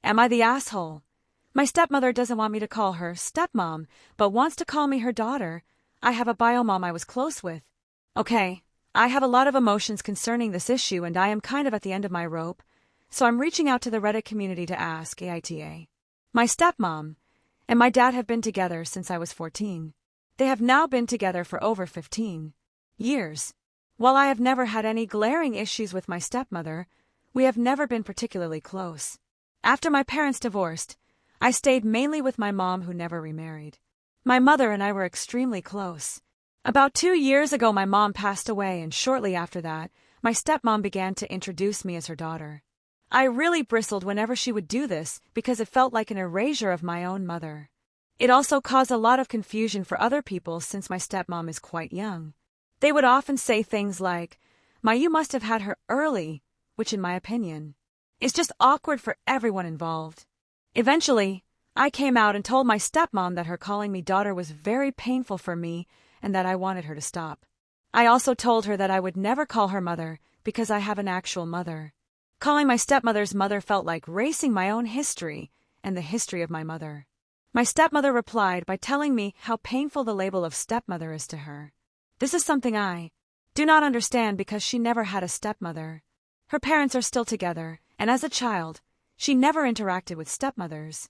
Am I the asshole? My stepmother doesn't want me to call her stepmom, but wants to call me her daughter. I have a biomom I was close with. Okay, I have a lot of emotions concerning this issue and I am kind of at the end of my rope, so I'm reaching out to the Reddit community to ask aita. My stepmom and my dad have been together since I was 14. They have now been together for over 15 years. While I have never had any glaring issues with my stepmother, we have never been particularly close. After my parents divorced, I stayed mainly with my mom who never remarried. My mother and I were extremely close. About 2 years ago my mom passed away and shortly after that, my stepmom began to introduce me as her daughter. I really bristled whenever she would do this because it felt like an erasure of my own mother. It also caused a lot of confusion for other people since my stepmom is quite young. They would often say things like, you must have had her early, which in my opinion is just awkward for everyone involved. Eventually, I came out and told my stepmom that her calling me daughter was very painful for me and that I wanted her to stop. I also told her that I would never call her mother because I have an actual mother. Calling my stepmother's mother felt like racing my own history and the history of my mother. My stepmother replied by telling me how painful the label of stepmother is to her. This is something I do not understand because she never had a stepmother. Her parents are still together, and as a child, she never interacted with stepmothers.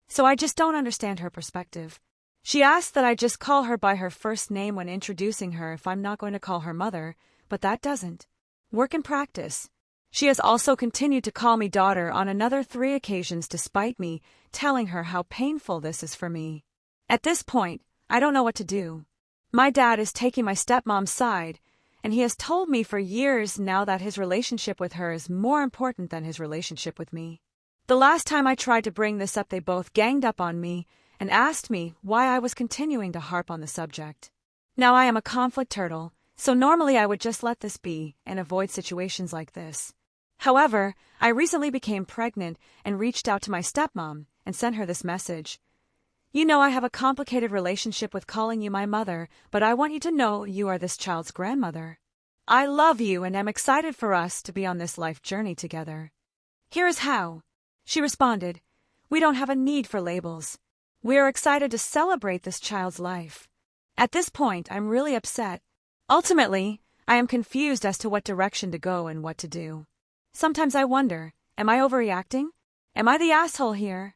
So I just don't understand her perspective. She asked that I just call her by her first name when introducing her if I'm not going to call her mother, but that doesn't work in practice. She has also continued to call me daughter on another 3 occasions despite me telling her how painful this is for me. At this point, I don't know what to do. My dad is taking my stepmom's side, and he has told me for years now that his relationship with her is more important than his relationship with me. The last time I tried to bring this up, they both ganged up on me and asked me why I was continuing to harp on the subject. Now I am a conflict turtle, so normally I would just let this be and avoid situations like this. However, I recently became pregnant and reached out to my stepmom and sent her this message. I have a complicated relationship with calling you my mother, but I want you to know you are this child's grandmother. I love you and am excited for us to be on this life journey together. Here is how. She responded, we don't have a need for labels. We are excited to celebrate this child's life. At this point, I'm really upset. Ultimately, I am confused as to what direction to go and what to do. Sometimes I wonder, am I overreacting? Am I the asshole here?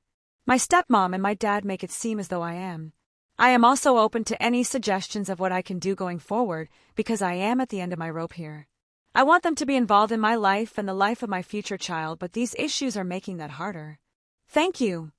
My stepmom and my dad make it seem as though I am. I am also open to any suggestions of what I can do going forward because I am at the end of my rope here. I want them to be involved in my life and the life of my future child, but these issues are making that harder. Thank you.